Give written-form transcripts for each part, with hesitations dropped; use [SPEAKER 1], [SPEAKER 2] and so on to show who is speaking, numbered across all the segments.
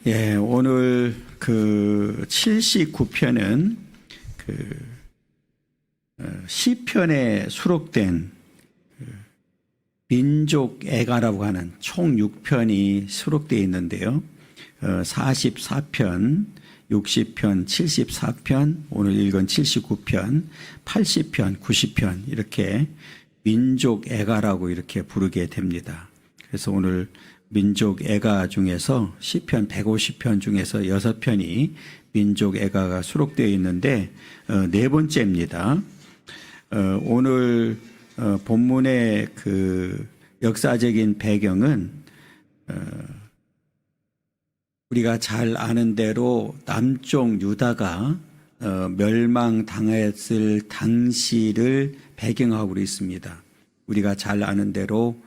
[SPEAKER 1] 예, 오늘 그 79편은 그 시편에 수록된 민족 애가라고 하는 총 6편이 수록되어 있는데요. 44편, 60편, 74편, 오늘 읽은 79편, 80편, 90편 이렇게 민족 애가라고 이렇게 부르게 됩니다. 그래서 오늘 민족 애가 중에서 시편 150편 중에서 6편이 민족 애가가 수록되어 있는데 네 번째입니다. 오늘 본문의 그 역사적인 배경은 우리가 잘 아는 대로 남쪽 유다가 멸망당했을 당시를 배경하고 있습니다. 우리가 잘 아는 대로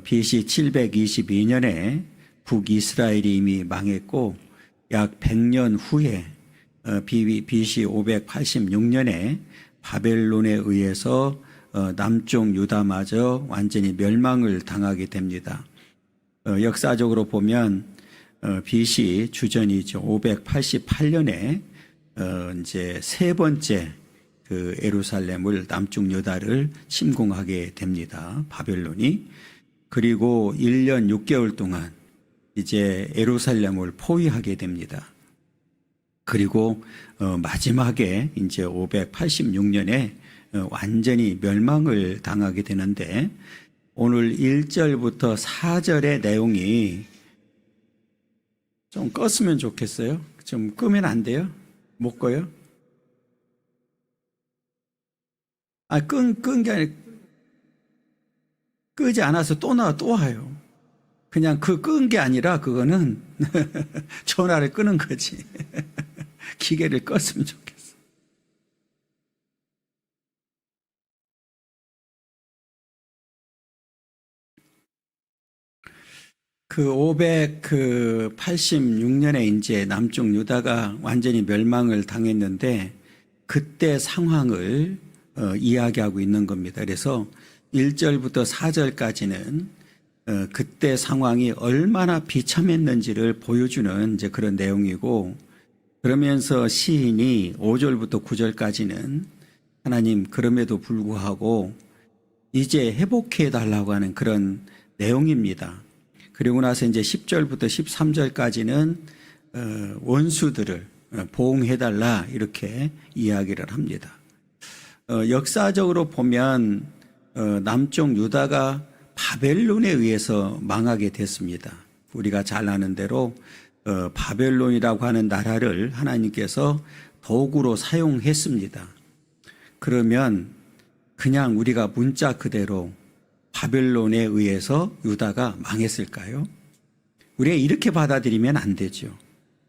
[SPEAKER 1] BC 722년에 북이스라엘이 이미 망했고 약 100년 후에 BC 586년에 바벨론에 의해서 남쪽 유다마저 완전히 멸망을 당하게 됩니다. 역사적으로 보면 BC 주전이죠. 588년에 이제 세 번째 그 예루살렘을 남쪽 유다를 침공하게 됩니다. 바벨론이. 그리고 1년 6개월 동안 이제 예루살렘을 포위하게 됩니다. 그리고 마지막에 이제 586년에 완전히 멸망을 당하게 되는데 오늘 1절부터 4절의 내용이 좀 껐으면 좋겠어요. 좀 끄면 안 돼요? 못 꺼요? 끈 게 아니라 끄지 않아서 또 나와 또 와요. 그냥 끈 게 아니라 그거는 전화를 끄는 거지. 기계를 껐으면 좋겠어. 그 586년에 이제 남쪽 유다가 완전히 멸망을 당했는데 그때 상황을 이야기하고 있는 겁니다. 그래서 1절부터 4절까지는 그때 상황이 얼마나 비참했는지를 보여주는 이제 그런 내용이고, 그러면서 시인이 5절부터 9절까지는 하나님 그럼에도 불구하고 이제 회복해 달라고 하는 그런 내용입니다. 그리고 나서 이제 10절부터 13절까지는 원수들을 보응해 달라 이렇게 이야기를 합니다. 역사적으로 보면 남쪽 유다가 바벨론에 의해서 망하게 됐습니다. 우리가 잘 아는 대로 바벨론이라고 하는 나라를 하나님께서 도구로 사용했습니다. 그러면 그냥 우리가 문자 그대로 바벨론에 의해서 유다가 망했을까요? 우리가 이렇게 받아들이면 안 되죠.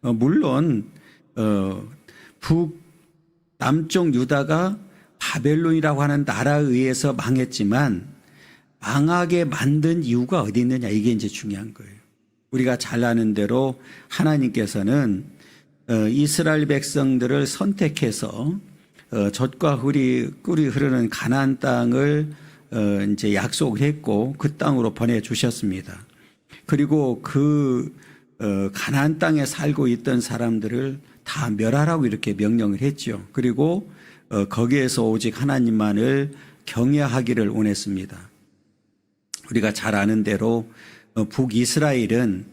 [SPEAKER 1] 물론 남쪽 유다가 바벨론이라고 하는 나라에 의해서 망했지만 망하게 만든 이유가 어디 있느냐, 이게 이제 중요한 거예요. 우리가 잘 아는 대로 하나님께서는 이스라엘 백성들을 선택해서 젖과 꿀이 흐르는 가나안 땅을 이제 약속을 했고 그 땅으로 보내주셨습니다. 그리고 그 가나안 땅에 살고 있던 사람들을 다 멸하라고 이렇게 명령을 했죠. 그리고 거기에서 오직 하나님만을 경외하기를 원했습니다. 우리가 잘 아는 대로 북이스라엘은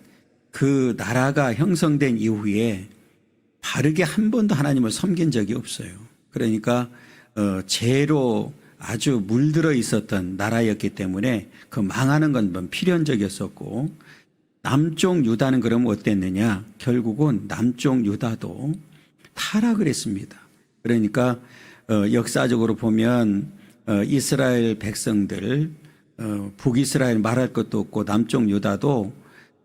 [SPEAKER 1] 그 나라가 형성된 이후에 바르게 한 번도 하나님을 섬긴 적이 없어요. 그러니까 죄로 아주 물들어 있었던 나라였기 때문에 그 망하는 건 필연적이었었고, 남쪽 유다는 그럼 어땠느냐? 결국은 남쪽 유다도 타락을 했습니다. 그러니까 역사적으로 보면 이스라엘 백성들, 북이스라엘 말할 것도 없고 남쪽 유다도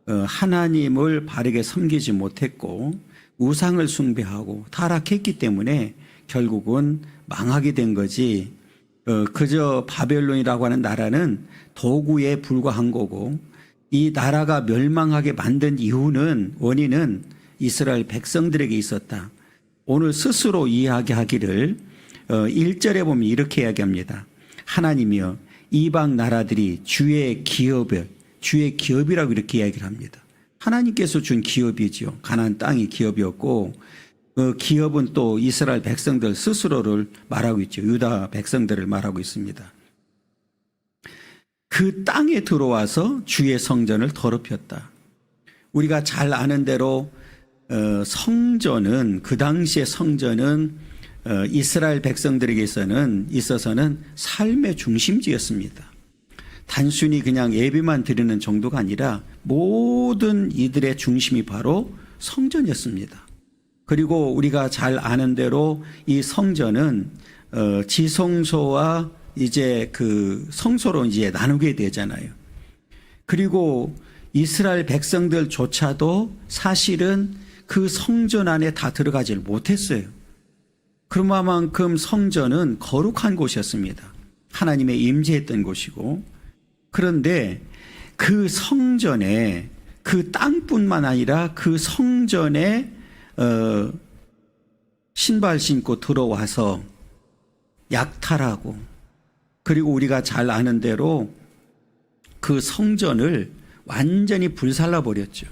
[SPEAKER 1] 하나님을 바르게 섬기지 못했고 우상을 숭배하고 타락했기 때문에 결국은 망하게 된 거지, 그저 바벨론이라고 하는 나라는 도구에 불과한 거고, 이 나라가 멸망하게 만든 원인은 이스라엘 백성들에게 있었다. 오늘 스스로 이야기하기를 1절에 보면 이렇게 이야기합니다. 하나님이여 이방 나라들이 주의 기업이라고 이렇게 이야기를 합니다. 하나님께서 준 기업이지요. 가나안 땅이 기업이었고 그 기업은 또 이스라엘 백성들 스스로를 말하고 있죠. 유다 백성들을 말하고 있습니다. 그 땅에 들어와서 주의 성전을 더럽혔다. 우리가 잘 아는 대로 성전은 그 당시의 성전은 이스라엘 백성들에게서는 있어서는 삶의 중심지였습니다. 단순히 그냥 예배만 드리는 정도가 아니라 모든 이들의 중심이 바로 성전이었습니다. 그리고 우리가 잘 아는 대로 이 성전은 지성소와 이제 그 성소로 이제 나누게 되잖아요. 그리고 이스라엘 백성들조차도 사실은 그 성전 안에 다 들어가질 못했어요. 그만큼 성전은 거룩한 곳이었습니다. 하나님의 임재했던 곳이고, 그런데 그 성전에 그 땅뿐만 아니라 그 성전에 신발 신고 들어와서 약탈하고, 그리고 우리가 잘 아는 대로 그 성전을 완전히 불살라 버렸죠.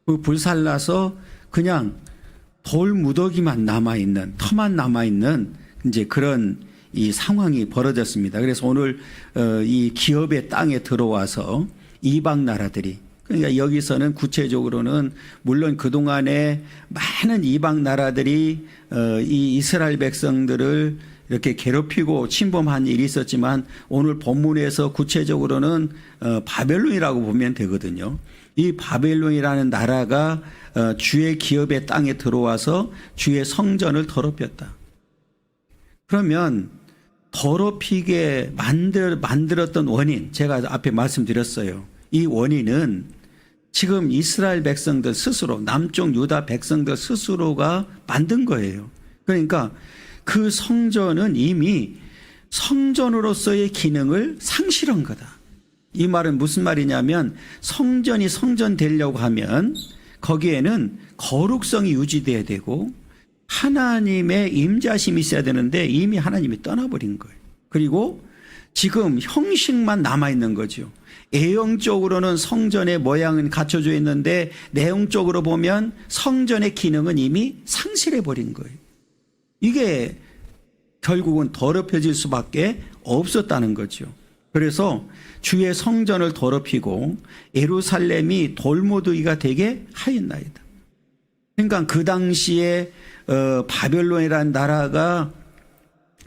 [SPEAKER 1] 그 불살라서 그냥 돌 무더기만 남아있는, 터만 남아있는 이제 그런 이 상황이 벌어졌습니다. 그래서 오늘 이 기업의 땅에 들어와서 이방 나라들이, 그러니까 여기서는 구체적으로는 물론 그동안에 많은 이방 나라들이 이 이스라엘 백성들을 이렇게 괴롭히고 침범한 일이 있었지만 오늘 본문에서 구체적으로는 바벨론이라고 보면 되거든요. 이 바벨론이라는 나라가 주의 기업의 땅에 들어와서 주의 성전을 더럽혔다. 그러면 더럽히게 만들었던 원인, 제가 앞에 말씀드렸어요. 이 원인은 지금 이스라엘 백성들 스스로, 남쪽 유다 백성들 스스로가 만든 거예요. 그러니까 그 성전은 이미 성전으로서의 기능을 상실한 거다. 이 말은 무슨 말이냐면 성전이 성전 되려고 하면 거기에는 거룩성이 유지돼야 되고 하나님의 임자심이 있어야 되는데 이미 하나님이 떠나버린 거예요. 그리고 지금 형식만 남아있는 거죠. 애형적으로는 성전의 모양은 갖춰져 있는데 내용적으로 보면 성전의 기능은 이미 상실해버린 거예요. 이게 결국은 더럽혀질 수밖에 없었다는 거죠. 그래서 주의 성전을 더럽히고 예루살렘이 돌무더기가 되게 하였나이다. 그러니까 그 당시에 바벨론이라는 나라가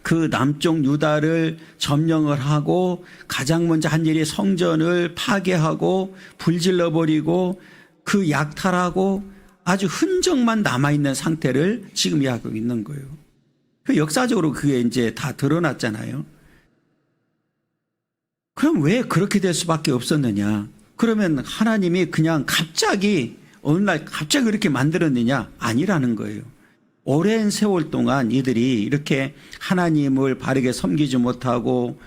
[SPEAKER 1] 그 남쪽 유다를 점령을 하고 가장 먼저 한 일이 성전을 파괴하고 불질러버리고 그 약탈하고 아주 흔적만 남아있는 상태를 지금 이야기하고 있는 거예요. 그 역사적으로 그게 이제 다 드러났잖아요. 그럼 왜 그렇게 될 수밖에 없었느냐? 그러면 하나님이 그냥 갑자기 어느 날 갑자기 그렇게 만들었느냐? 아니라는 거예요. 오랜 세월 동안 이들이 이렇게 하나님을 바르게 섬기지 못하고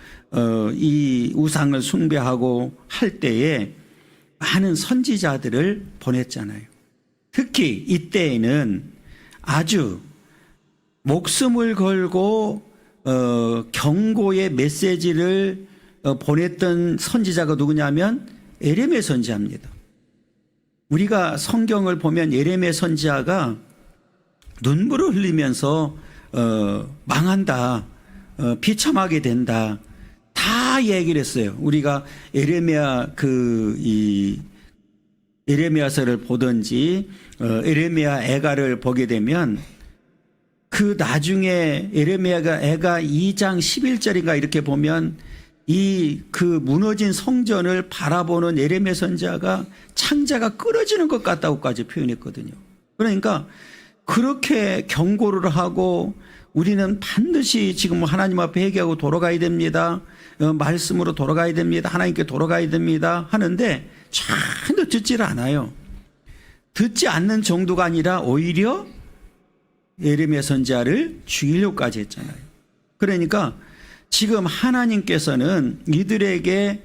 [SPEAKER 1] 이 우상을 숭배하고 할 때에 많은 선지자들을 보냈잖아요. 특히 이때에는 아주 목숨을 걸고 경고의 메시지를 보냈던 선지자가 누구냐면 예레미야 선지자입니다. 우리가 성경을 보면 예레미야 선지자가 눈물을 흘리면서 망한다, 비참하게 된다, 다 얘기를 했어요. 우리가 예레미야서를 보든지 예레미야 애가를 보게 되면 그 나중에 예레미야가 애가 2장 11절인가 이렇게 보면 그 무너진 성전을 바라보는 예레미야 선지자가 창자가 끊어지는 것 같다고까지 표현했거든요. 그러니까 그렇게 경고를 하고 우리는 반드시 지금 하나님 앞에 회개하고 돌아가야 됩니다. 말씀으로 돌아가야 됩니다. 하나님께 돌아가야 됩니다. 하는데 전혀 듣지를 않아요. 듣지 않는 정도가 아니라 오히려 예레미야 선지자를 죽이려고까지 했잖아요. 그러니까 지금 하나님께서는 이들에게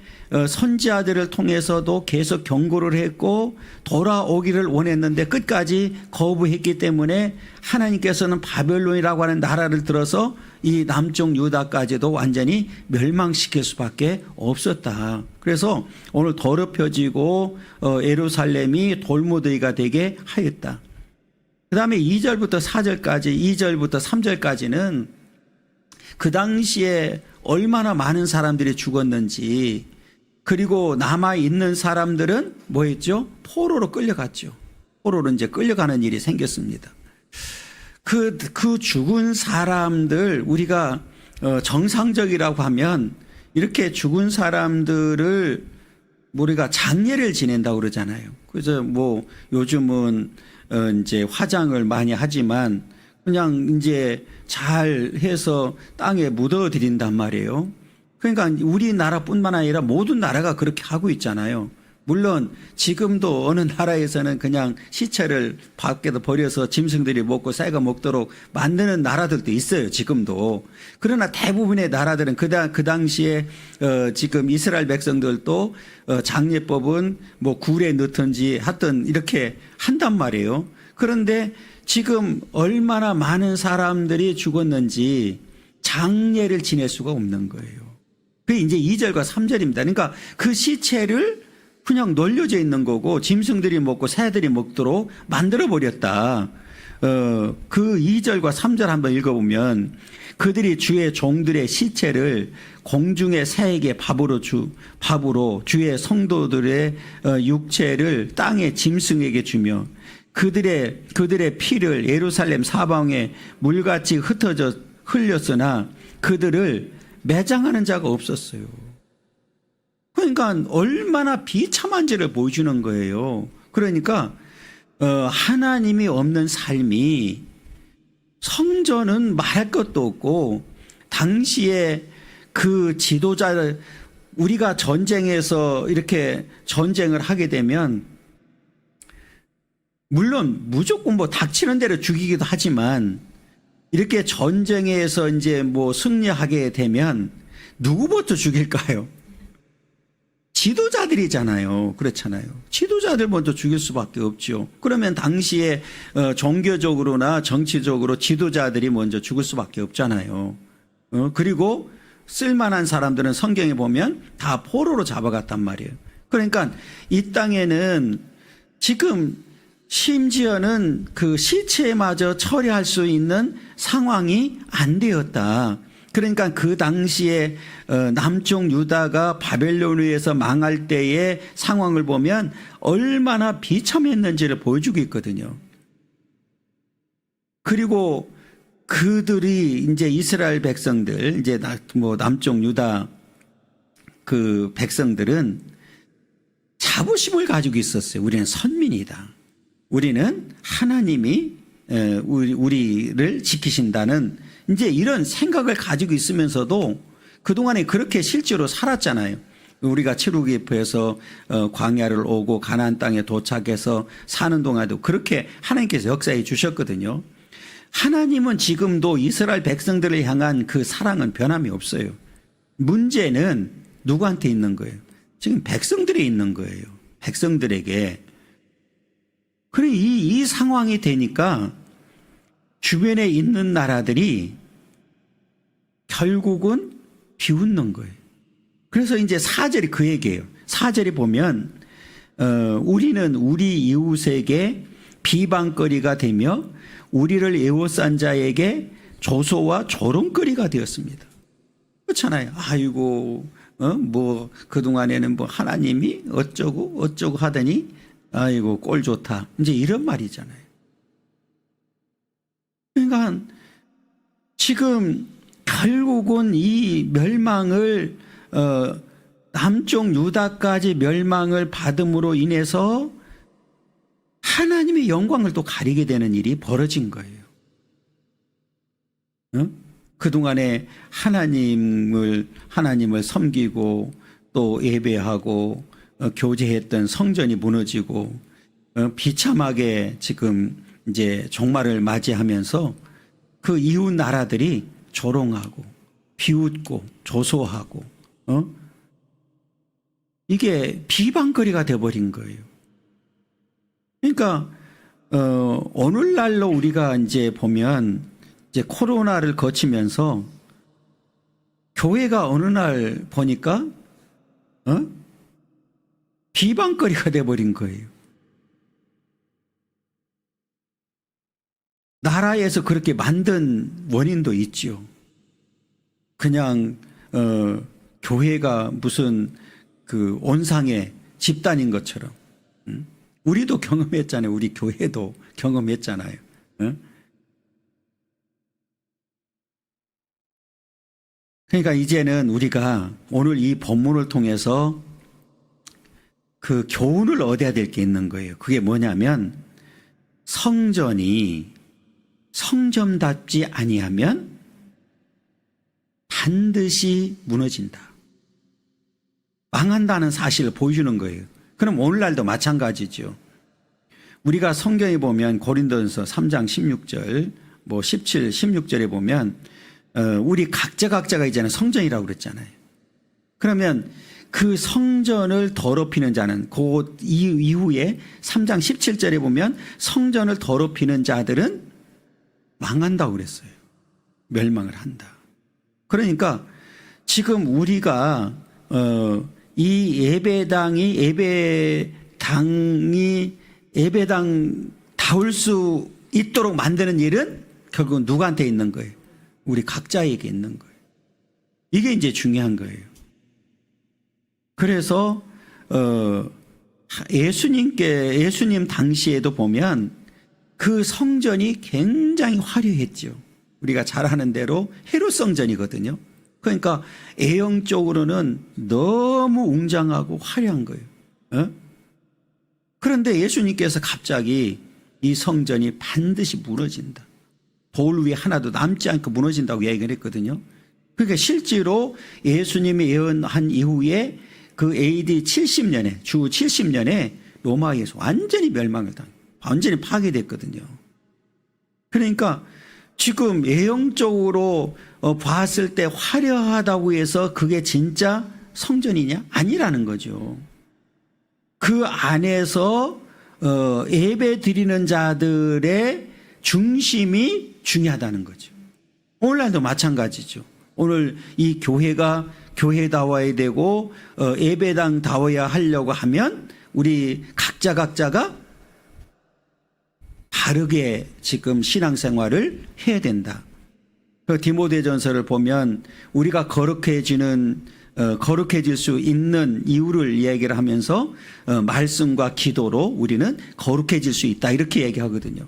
[SPEAKER 1] 선지자들을 통해서도 계속 경고를 했고 돌아오기를 원했는데 끝까지 거부했기 때문에 하나님께서는 바벨론이라고 하는 나라를 들어서 이 남쪽 유다까지도 완전히 멸망시킬 수밖에 없었다. 그래서 오늘 더럽혀지고 예루살렘이 돌무더기가 되게 하였다. 그 다음에 2절부터 4절까지, 2절부터 3절까지는 그 당시에 얼마나 많은 사람들이 죽었는지, 그리고 남아있는 사람들은 뭐 했죠? 포로로 끌려갔죠. 포로로 이제 끌려가는 일이 생겼습니다. 그 죽은 사람들, 우리가 정상적이라고 하면 이렇게 죽은 사람들을 우리가 장례를 지낸다고 그러잖아요. 그래서 뭐 요즘은 이제 화장을 많이 하지만 그냥 이제 잘 해서 땅에 묻어 드린단 말이에요. 그러니까 우리나라뿐만 아니라 모든 나라가 그렇게 하고 있잖아요. 물론 지금도 어느 나라에서는 그냥 시체를 밖에다 버려서 짐승들이 먹고 새가 먹도록 만드는 나라들도 있어요. 지금도. 그러나 대부분의 나라들은 그 당시에 지금 이스라엘 백성들도 장례법은 뭐 굴에 넣든지 하여튼 이렇게 한단 말이에요. 그런데 지금 얼마나 많은 사람들이 죽었는지 장례를 지낼 수가 없는 거예요. 그게 이제 2절과 3절입니다. 그러니까 그 시체를 그냥 널려져 있는 거고 짐승들이 먹고 새들이 먹도록 만들어버렸다. 그 2절과 3절 한번 읽어보면 그들이 주의 종들의 시체를 공중의 새에게 밥으로 주의 성도들의 육체를 땅의 짐승에게 주며 그들의 피를 예루살렘 사방에 물같이 흩어져 흘렸으나 그들을 매장하는 자가 없었어요. 그러니까 얼마나 비참한지를 보여주는 거예요. 그러니까 하나님이 없는 삶이, 성전은 말할 것도 없고 당시에 그 지도자를, 우리가 전쟁에서 이렇게 전쟁을 하게 되면 물론 무조건 뭐 닥치는 대로 죽이기도 하지만 이렇게 전쟁에서 이제 뭐 승리하게 되면 누구부터 죽일까요? 지도자들이잖아요. 그렇잖아요. 지도자들 먼저 죽일 수밖에 없죠. 그러면 당시에 종교적으로나 정치적으로 지도자들이 먼저 죽을 수밖에 없잖아요. 그리고 쓸만한 사람들은 성경에 보면 다 포로로 잡아갔단 말이에요. 그러니까 이 땅에는 지금 심지어는 그 시체마저 처리할 수 있는 상황이 안 되었다. 그러니까 그 당시에 남쪽 유다가 바벨론에 의해서 망할 때의 상황을 보면 얼마나 비참했는지를 보여주고 있거든요. 그리고 그들이 이제 이스라엘 백성들, 이제 뭐 남쪽 유다 그 백성들은 자부심을 가지고 있었어요. 우리는 선민이다. 우리는 하나님이 우리를 지키신다는 이제 이런 생각을 가지고 있으면서도 그동안에 그렇게 실제로 살았잖아요. 우리가 출애굽에서 광야를 오고 가나안 땅에 도착해서 사는 동안에도 그렇게 하나님께서 역사해 주셨거든요. 하나님은 지금도 이스라엘 백성들을 향한 그 사랑은 변함이 없어요. 문제는 누구한테 있는 거예요? 지금 백성들이 있는 거예요. 백성들에게. 그래, 이 상황이 되니까 주변에 있는 나라들이 결국은 비웃는 거예요. 그래서 이제 4절이 그 얘기예요. 4절이 보면 우리는 우리 이웃에게 비방거리가 되며 우리를 에워싼 자에게 조소와 조롱거리가 되었습니다. 그렇잖아요. 아이고 뭐 그동안에는 뭐 하나님이 어쩌고 하더니 아이고 꼴 좋다. 이제 이런 말이잖아요. 그러니까 지금 결국은 이 멸망을 남쪽 유다까지 멸망을 받음으로 인해서 하나님의 영광을 또 가리게 되는 일이 벌어진 거예요. 그동안에 하나님을 섬기고 또 예배하고 교제했던 성전이 무너지고 비참하게 지금 이제 종말을 맞이하면서 그 이웃 나라들이 조롱하고 비웃고 조소하고 이게 비방거리가 되어버린 거예요. 그러니까 오늘날로 우리가 이제 보면 이제 코로나를 거치면서 교회가 어느 날 보니까 비방거리가 돼버린 거예요. 나라에서 그렇게 만든 원인도 있죠. 그냥 교회가 무슨 그 온상의 집단인 것처럼. 우리도 경험했잖아요. 우리 교회도 경험했잖아요. 그러니까 이제는 우리가 오늘 이 본문을 통해서 그 교훈을 얻어야 될 게 있는 거예요. 그게 뭐냐면 성전이 성전답지 아니하면 반드시 무너진다. 망한다는 사실을 보여주는 거예요. 그럼 오늘날도 마찬가지죠. 우리가 성경에 보면 고린도전서 3장 16절, 17, 16절에 보면 우리 각자가 이제는 성전이라고 그랬잖아요. 그러면 그 성전을 더럽히는 자는 그 이후에 3장 17절에 보면 성전을 더럽히는 자들은 망한다고 그랬어요. 멸망을 한다. 그러니까 지금 우리가 이 예배당다울 수 있도록 만드는 일은 결국은 누구한테 있는 거예요? 우리 각자에게 있는 거예요. 이게 이제 중요한 거예요. 그래서 예수님 당시에도 보면 그 성전이 굉장히 화려했죠. 우리가 잘 아는 대로 헤롯 성전이거든요. 그러니까 애형적으로는 너무 웅장하고 화려한 거예요. 그런데 예수님께서 갑자기 이 성전이 반드시 무너진다. 돌 위에 하나도 남지 않고 무너진다고 얘기를 했거든요. 그러니까 실제로 예수님이 예언한 이후에 그 AD 70년에, 주 70년에 로마에서 완전히 멸망을 완전히 파괴됐거든요. 그러니까 지금 예형적으로 봤을 때 화려하다고 해서 그게 진짜 성전이냐? 아니라는 거죠. 그 안에서 예배 드리는 자들의 중심이 중요하다는 거죠. 오늘날도 마찬가지죠. 오늘 이 교회가 교회다워야 되고 예배당다워야 하려고 하면 우리 각자가 바르게 지금 신앙생활을 해야 된다. 그 디모데전서를 보면 우리가 거룩해질 수 있는 이유를 이야기를 하면서 말씀과 기도로 우리는 거룩해질 수 있다 이렇게 얘기하거든요.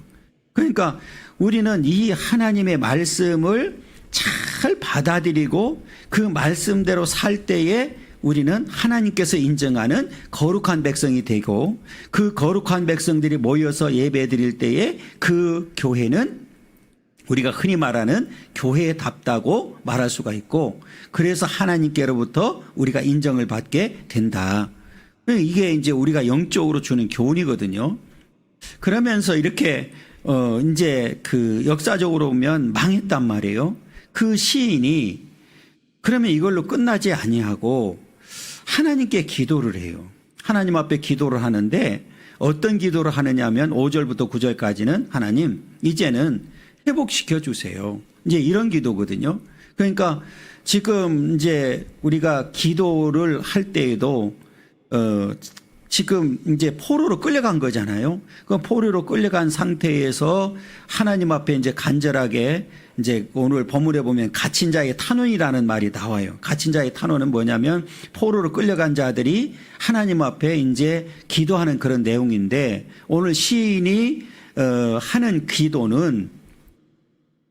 [SPEAKER 1] 그러니까 우리는 이 하나님의 말씀을 잘 받아들이고 그 말씀대로 살 때에 우리는 하나님께서 인정하는 거룩한 백성이 되고 그 거룩한 백성들이 모여서 예배 드릴 때에 그 교회는 우리가 흔히 말하는 교회답다고 말할 수가 있고 그래서 하나님께로부터 우리가 인정을 받게 된다. 이게 이제 우리가 영적으로 주는 교훈이거든요. 그러면서 이렇게 이제 그 역사적으로 보면 망했단 말이에요. 그 시인이 그러면 이걸로 끝나지 아니하고 하나님께 기도를 해요. 하나님 앞에 기도를 하는데 어떤 기도를 하느냐 하면 5절부터 9절까지는 하나님 이제는 회복시켜 주세요. 이제 이런 기도거든요. 그러니까 지금 이제 우리가 기도를 할 때에도 지금 이제 포로로 끌려간 거잖아요. 그 포로로 끌려간 상태에서 하나님 앞에 이제 간절하게 이제 오늘 본문에 보면 갇힌 자의 탄원이라는 말이 나와요. 갇힌 자의 탄원은 뭐냐면 포로로 끌려간 자들이 하나님 앞에 이제 기도하는 그런 내용인데 오늘 시인이 하는 기도는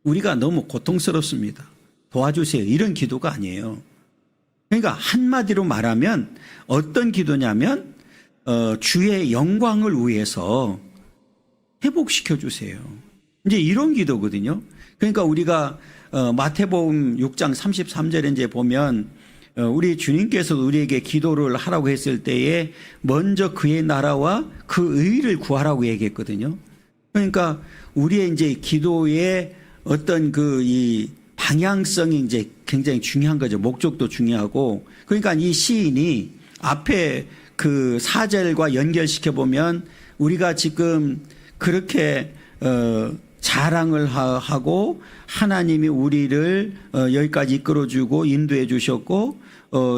[SPEAKER 1] 우리가 너무 고통스럽습니다. 도와주세요. 이런 기도가 아니에요. 그러니까 한마디로 말하면 어떤 기도냐면 주의 영광을 위해서 회복시켜 주세요. 이제 이런 기도거든요. 그러니까 우리가 마태복음 6장 33절에 이제 보면 우리 주님께서 우리에게 기도를 하라고 했을 때에 먼저 그의 나라와 그 의를 구하라고 얘기했거든요. 그러니까 우리의 이제 기도의 어떤 이 방향성이 이제 굉장히 중요한 거죠. 목적도 중요하고. 그러니까 이 시인이 앞에 그 4절과 연결시켜 보면 우리가 지금 그렇게 자랑을 하고 하나님이 우리를 여기까지 이끌어주고 인도해 주셨고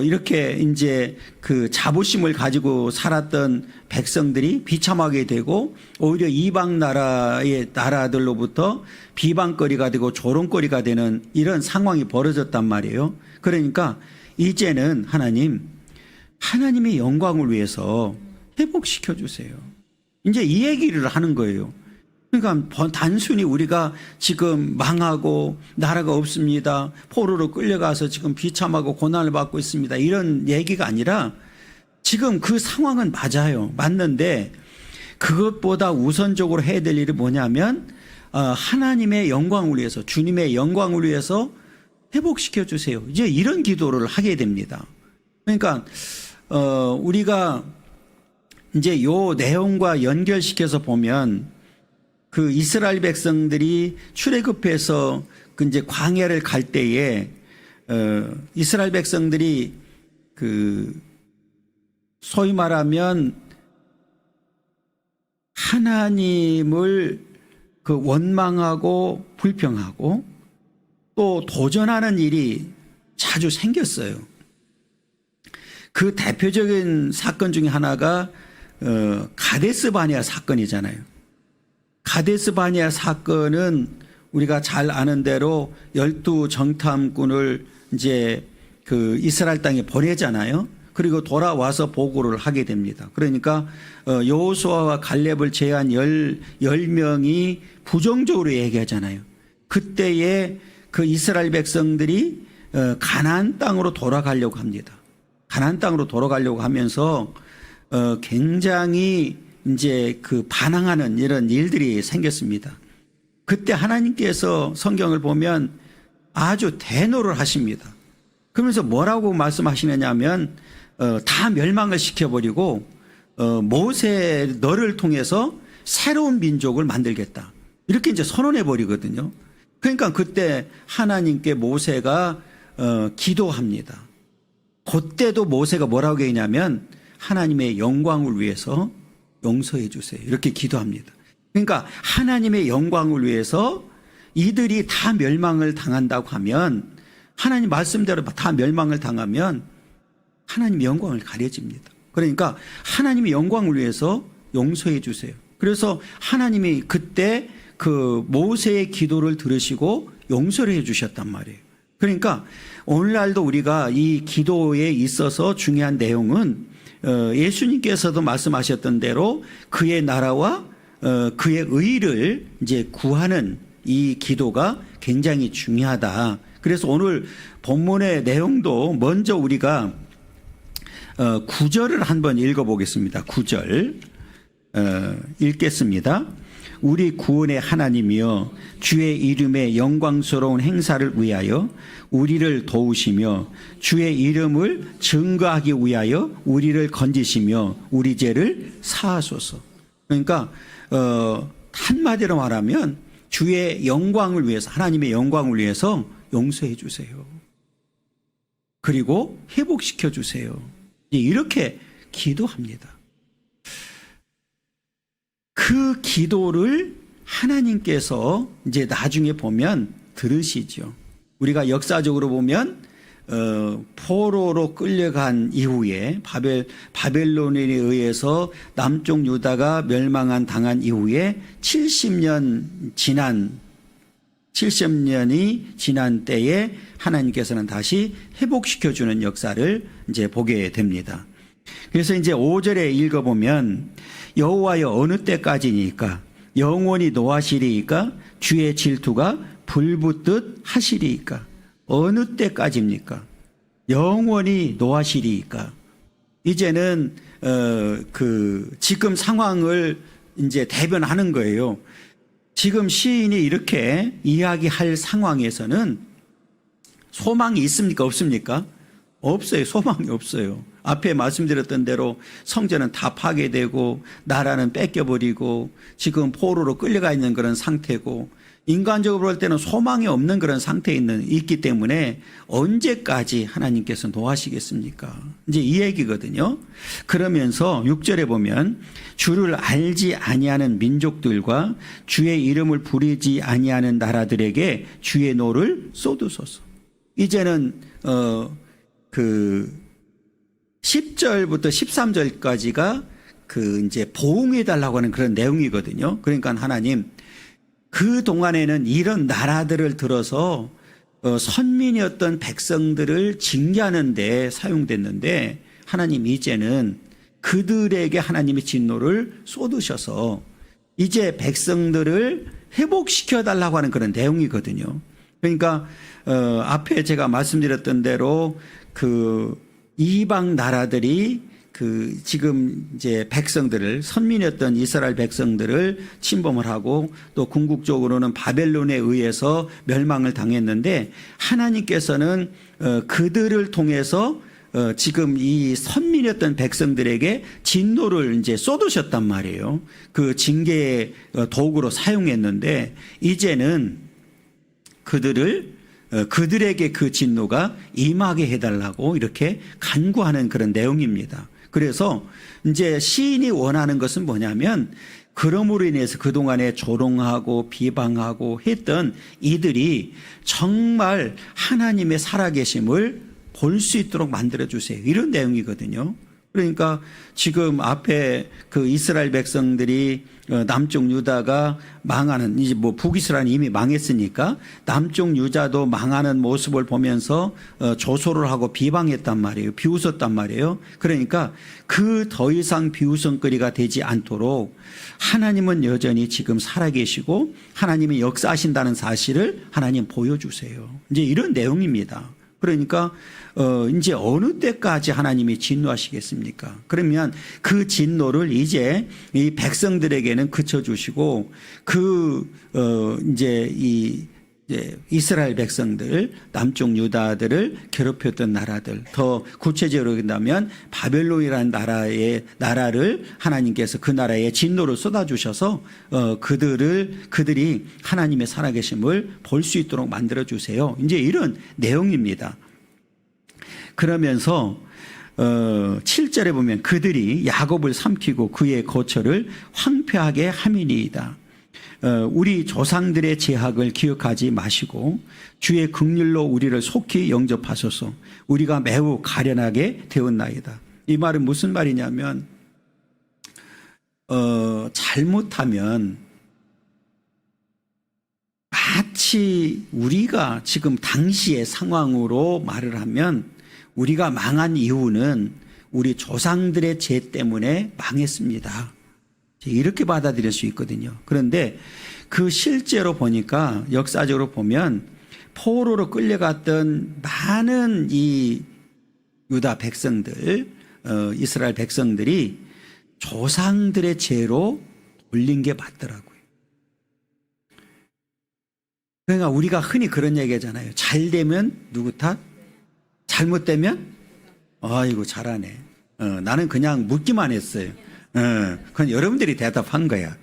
[SPEAKER 1] 이렇게 이제 그 자부심을 가지고 살았던 백성들이 비참하게 되고 오히려 이방 나라들로부터 비방거리가 되고 조롱거리가 되는 이런 상황이 벌어졌단 말이에요. 그러니까 이제는 하나님의 영광을 위해서 회복시켜 주세요. 이제 이 얘기를 하는 거예요. 그러니까 단순히 우리가 지금 망하고 나라가 없습니다, 포로로 끌려가서 지금 비참하고 고난을 받고 있습니다, 이런 얘기가 아니라 지금 그 상황은 맞는데 그것보다 우선적으로 해야 될 일이 뭐냐면 하나님의 영광을 위해서, 주님의 영광을 위해서 회복시켜 주세요. 이제 이런 기도를 하게 됩니다. 그러니까 우리가 이제 요 내용과 연결시켜서 보면 그 이스라엘 백성들이 출애굽해서 그 이제 광야를 갈 때에 이스라엘 백성들이 그 소위 말하면 하나님을 그 원망하고 불평하고 또 도전하는 일이 자주 생겼어요. 그 대표적인 사건 중에 하나가 가데스 바네아 사건이잖아요. 가데스 바네아 사건은 우리가 잘 아는 대로 12 정탐꾼을 이제 그 이스라엘 땅에 보내잖아요. 그리고 돌아와서 보고를 하게 됩니다. 그러니까 여호수아와 갈렙을 제한 10명이 부정적으로 얘기하잖아요. 그때에 그 이스라엘 백성들이 가나안 땅으로 돌아가려고 합니다. 가나안 땅으로 돌아가려고 하면서 굉장히 이제 그 반항하는 이런 일들이 생겼습니다. 그때 하나님께서 성경을 보면 아주 대노를 하십니다. 그러면서 뭐라고 말씀하시느냐 하면 다 멸망을 시켜버리고 모세 너를 통해서 새로운 민족을 만들겠다, 이렇게 이제 선언해 버리거든요. 그러니까 그때 하나님께 모세가 기도합니다. 그때도 모세가 뭐라고 했냐면 하나님의 영광을 위해서 용서해 주세요, 이렇게 기도합니다. 그러니까 하나님의 영광을 위해서 이들이 다 멸망을 당한다고 하면, 하나님 말씀대로 다 멸망을 당하면 하나님의 영광을 가려집니다. 그러니까 하나님의 영광을 위해서 용서해 주세요. 그래서 하나님이 그때 그 모세의 기도를 들으시고 용서를 해 주셨단 말이에요. 그러니까 오늘날도 우리가 이 기도에 있어서 중요한 내용은 예수님께서도 말씀하셨던 대로 그의 나라와 그의 의를 이제 구하는 이 기도가 굉장히 중요하다. 그래서 오늘 본문의 내용도 먼저 우리가 9절을 한번 읽어보겠습니다. 9절 읽겠습니다. 우리 구원의 하나님이여, 주의 이름의 영광스러운 행사를 위하여 우리를 도우시며 주의 이름을 증거하기 위하여 우리를 건지시며 우리 죄를 사하소서. 그러니까 한마디로 말하면 주의 영광을 위해서, 하나님의 영광을 위해서 용서해 주세요. 그리고 회복시켜 주세요. 이렇게 기도합니다. 그 기도를 하나님께서 이제 나중에 보면 들으시죠. 우리가 역사적으로 보면 포로로 끌려간 이후에 바벨론에 의해서 남쪽 유다가 당한 이후에 70년이 지난 때에 하나님께서는 다시 회복시켜주는 역사를 이제 보게 됩니다. 그래서 이제 5절에 읽어보면 여호와여, 어느 때까지니까 영원히 노하시리이까 주의 질투가 불붙듯 하시리이까. 어느 때까지입니까? 영원히 노하시리이까. 이제는 지금 상황을 이제 대변하는 거예요. 지금 시인이 이렇게 이야기할 상황에서는 소망이 있습니까? 없습니까? 없어요. 소망이 없어요. 앞에 말씀드렸던 대로 성전은 다 파괴되고 나라는 뺏겨버리고 지금 포로로 끌려가 있는 그런 상태고 인간적으로 볼 때는 소망이 없는 그런 상태에 있기 때문에 언제까지 하나님께서 노하시겠습니까? 이제 이 얘기거든요. 그러면서 6절에 보면 주를 알지 아니하는 민족들과 주의 이름을 부르지 아니하는 나라들에게 주의 노를 쏟으소서. 이제는 10절부터 13절까지가 이제 보응해 달라고 하는 그런 내용이거든요. 그러니까 하나님, 그 동안에는 이런 나라들을 들어서 선민이었던 백성들을 징계하는 데 사용됐는데, 하나님 이제는 그들에게 하나님의 진노를 쏟으셔서 이제 백성들을 회복시켜 달라고 하는 그런 내용이거든요. 그러니까 앞에 제가 말씀드렸던 대로 이방 나라들이 지금 이제 백성들을, 선민이었던 이스라엘 백성들을 침범을 하고 또 궁극적으로는 바벨론에 의해서 멸망을 당했는데, 하나님께서는 그들을 통해서 지금 이 선민이었던 백성들에게 진노를 이제 쏟으셨단 말이에요. 그 징계의 도구로 사용했는데, 이제는 그들에게 그 진노가 임하게 해달라고 이렇게 간구하는 그런 내용입니다. 그래서 이제 시인이 원하는 것은 뭐냐면, 그러므로 인해서 그동안에 조롱하고 비방하고 했던 이들이 정말 하나님의 살아계심을 볼 수 있도록 만들어주세요. 이런 내용이거든요. 그러니까 지금 앞에 이스라엘 백성들이 남쪽 유다가 망하는, 이제 북이스라엘이 이미 망했으니까 남쪽 유다도 망하는 모습을 보면서 조소를 하고 비방했단 말이에요. 비웃었단 말이에요. 그러니까 더 이상 비웃음거리가 되지 않도록 하나님은 여전히 지금 살아계시고 하나님이 역사하신다는 사실을 하나님 보여주세요. 이제 이런 내용입니다. 그러니까 이제 어느 때까지 하나님이 진노하시겠습니까? 그러면 그 진노를 이제 이 백성들에게는 그쳐주시고 이제 이스라엘 백성들, 남쪽 유다들을 괴롭혔던 나라들, 더 구체적으로 한다면 바벨론이라는 나라를 하나님께서 그 나라에 진노를 쏟아주셔서 그들이 하나님의 살아계심을 볼 수 있도록 만들어주세요. 이제 이런 내용입니다. 그러면서 7절에 보면 그들이 야곱을 삼키고 그의 거처를 황폐하게 함이니이다. 우리 조상들의 죄악을 기억하지 마시고 주의 긍휼로 우리를 속히 영접하소서. 우리가 매우 가련하게 되었나이다. 이 말은 무슨 말이냐면, 잘못하면 마치 우리가 지금 당시의 상황으로 말을 하면, 우리가 망한 이유는 우리 조상들의 죄 때문에 망했습니다. 이렇게 받아들일 수 있거든요. 그런데 실제로 보니까, 역사적으로 보면 포로로 끌려갔던 많은 이 유다 백성들, 이스라엘 백성들이 조상들의 죄로 돌린 게 맞더라고요. 그러니까 우리가 흔히 그런 얘기 하잖아요. 잘 되면 누구 탓? 잘못되면? 아이고 잘하네. 나는 그냥 묻기만 했어요. 그건 여러분들이 대답한 거야.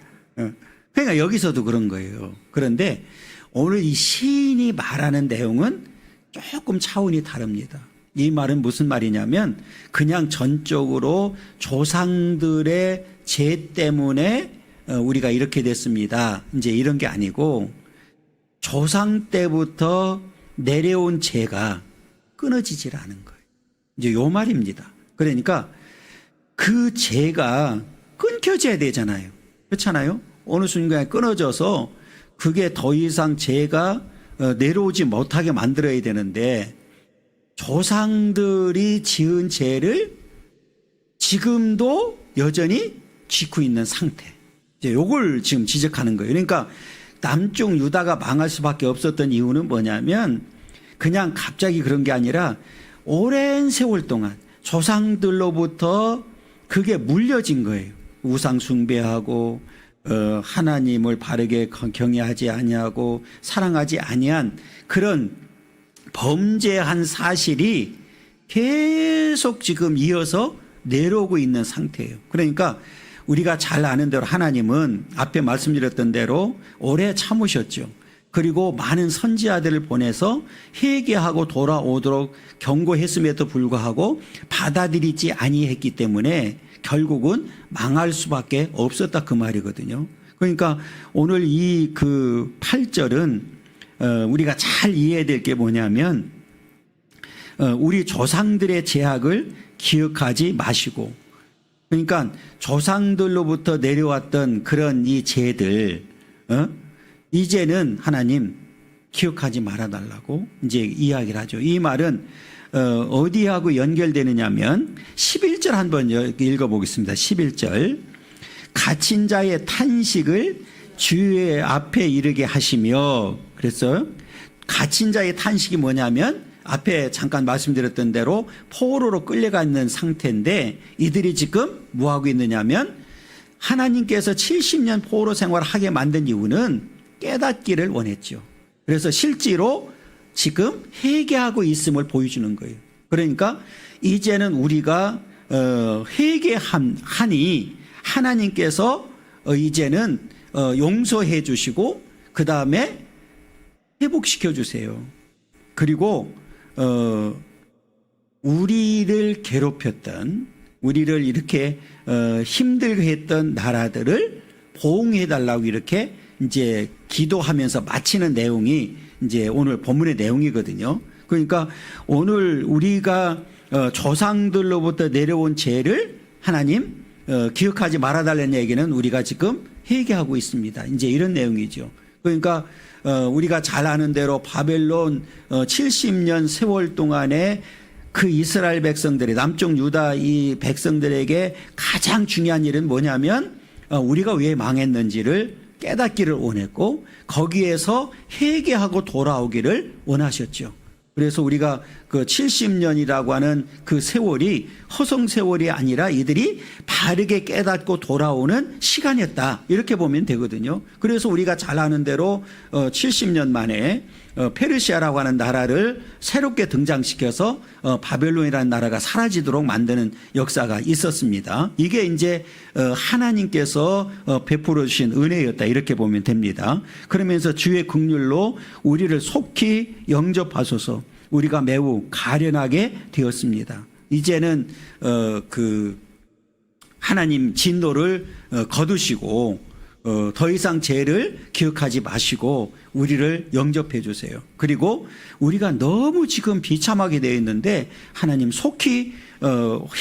[SPEAKER 1] 그러니까 여기서도 그런 거예요. 그런데 오늘 이 시인이 말하는 내용은 조금 차원이 다릅니다. 이 말은 무슨 말이냐면, 그냥 전적으로 조상들의 죄 때문에 우리가 이렇게 됐습니다, 이제 이런 게 아니고, 조상 때부터 내려온 죄가 끊어지질 않은 거예요. 이제 요 말입니다. 그러니까 그 죄가 끊겨져야 되잖아요. 그렇잖아요? 어느 순간에 끊어져서 그게 더 이상 죄가 내려오지 못하게 만들어야 되는데, 조상들이 지은 죄를 지금도 여전히 짓고 있는 상태. 이제 요걸 지금 지적하는 거예요. 그러니까 남쪽 유다가 망할 수밖에 없었던 이유는 뭐냐면, 그냥 갑자기 그런 게 아니라 오랜 세월 동안 조상들로부터 그게 물려진 거예요. 우상 숭배하고 하나님을 바르게 경외하지 아니하고 사랑하지 아니한 그런 범죄한 사실이 계속 지금 이어서 내려오고 있는 상태예요. 그러니까 우리가 잘 아는 대로 하나님은 앞에 말씀드렸던 대로 오래 참으셨죠. 그리고 많은 선지자들을 보내서 회개하고 돌아오도록 경고했음에도 불구하고 받아들이지 아니했기 때문에 결국은 망할 수밖에 없었다 그 말이거든요. 그러니까 오늘 이 그 8절은 우리가 잘 이해해야 될 게 뭐냐면 우리 조상들의 죄악을 기억하지 마시고, 그러니까 조상들로부터 내려왔던 그런 이 죄들 이제는 하나님 기억하지 말아달라고 이제 이야기를 하죠. 이 말은 어디하고 연결되느냐면 11절 한번 읽어보겠습니다. 11절. 갇힌 자의 탄식을 주의 앞에 이르게 하시며, 그랬어요. 갇힌 자의 탄식이 뭐냐면 앞에 잠깐 말씀드렸던 대로 포로로 끌려가 있는 상태인데 이들이 지금 뭐하고 있느냐면 하나님께서 70년 포로 생활을 하게 만든 이유는 깨닫기를 원했죠. 그래서 실제로 지금 회개하고 있음을 보여주는 거예요. 그러니까 이제는 우리가 회개하니 하나님께서 이제는 용서해 주시고 그 다음에 회복시켜 주세요. 그리고 우리를 괴롭혔던, 우리를 이렇게 힘들게 했던 나라들을 보응해 달라고 이렇게 이제 기도하면서 마치는 내용이 이제 오늘 본문의 내용이거든요. 그러니까 오늘 우리가 조상들로부터 내려온 죄를 하나님 기억하지 말아달라는 얘기는 우리가 지금 회개하고 있습니다. 이제 이런 내용이죠. 그러니까 우리가 잘 아는 대로 바벨론 70년 세월 동안에 그 이스라엘 백성들이, 남쪽 유다 이 백성들에게 가장 중요한 일은 뭐냐면 우리가 왜 망했는지를 깨닫기를 원했고 거기에서 회개하고 돌아오기를 원하셨죠. 그래서 우리가 그 70년이라고 하는 그 세월이 허송 세월이 아니라 이들이 바르게 깨닫고 돌아오는 시간이었다, 이렇게 보면 되거든요. 그래서 우리가 잘 아는 대로 70년 만에 페르시아라고 하는 나라를 새롭게 등장시켜서 바벨론이라는 나라가 사라지도록 만드는 역사가 있었습니다. 이게 이제 하나님께서 베풀어 주신 은혜였다, 이렇게 보면 됩니다. 그러면서 주의 긍휼로 우리를 속히 영접하소서. 우리가 매우 가련하게 되었습니다. 이제는 그 하나님 진노를 거두시고 더 이상 죄를 기억하지 마시고 우리를 영접해 주세요. 그리고 우리가 너무 지금 비참하게 되어 있는데 하나님 속히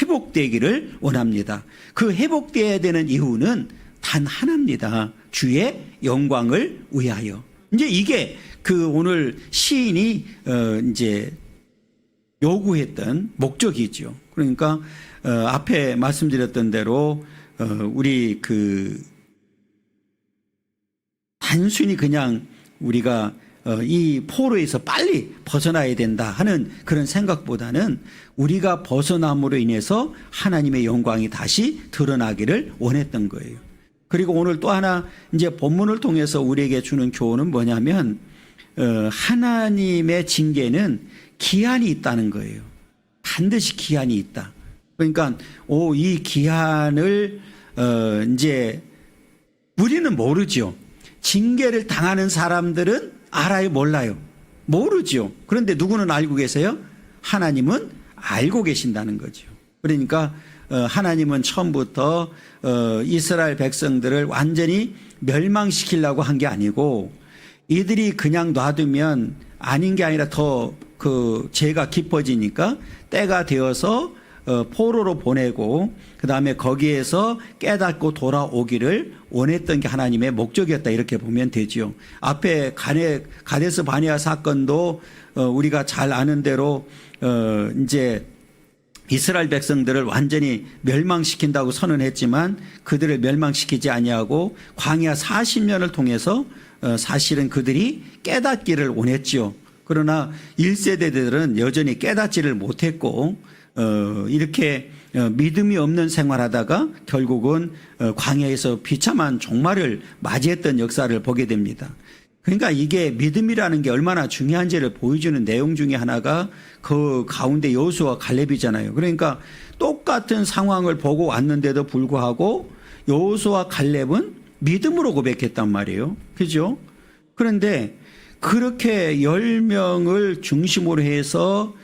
[SPEAKER 1] 회복되기를 원합니다. 그 회복되어야 되는 이유는 단 하나입니다. 주의 영광을 위하여. 이제 이게 그 오늘 시인이 이제 요구했던 목적이죠. 그러니까 앞에 말씀드렸던 대로 우리 그 단순히 그냥 우리가 이 포로에서 빨리 벗어나야 된다 하는 그런 생각보다는 우리가 벗어남으로 인해서 하나님의 영광이 다시 드러나기를 원했던 거예요. 그리고 오늘 또 하나 이제 본문을 통해서 우리에게 주는 교훈은 뭐냐면 하나님의 징계는 기한이 있다는 거예요. 반드시 기한이 있다. 그러니까 이 기한을 이제 우리는 모르죠. 징계를 당하는 사람들은 알아요, 몰라요? 모르죠. 그런데 누구는 알고 계세요? 하나님은 알고 계신다는 거죠. 그러니까 하나님은 처음부터 이스라엘 백성들을 완전히 멸망시키려고 한 게 아니고 이들이 그냥 놔두면 아닌 게 아니라 더 그 죄가 깊어지니까 때가 되어서 포로로 보내고 그 다음에 거기에서 깨닫고 돌아오기를 원했던 게 하나님의 목적이었다, 이렇게 보면 되죠. 앞에 가데스 바네아 사건도 우리가 잘 아는 대로 이제 이스라엘 백성들을 완전히 멸망시킨다고 선언했지만 그들을 멸망시키지 아니하고 광야 40년을 통해서 사실은 그들이 깨닫기를 원했죠. 그러나 1세대들은 여전히 깨닫지를 못했고 이렇게 믿음이 없는 생활하다가 결국은 광야에서 비참한 종말을 맞이했던 역사를 보게 됩니다. 그러니까 이게 믿음이라는 게 얼마나 중요한지를 보여주는 내용 중에 하나가 그 가운데 여호수아와 갈렙이잖아요. 그러니까 똑같은 상황을 보고 왔는데도 불구하고 여호수아와 갈렙은 믿음으로 고백했단 말이에요. 그죠? 그런데 그렇게 10명을 중심으로 해서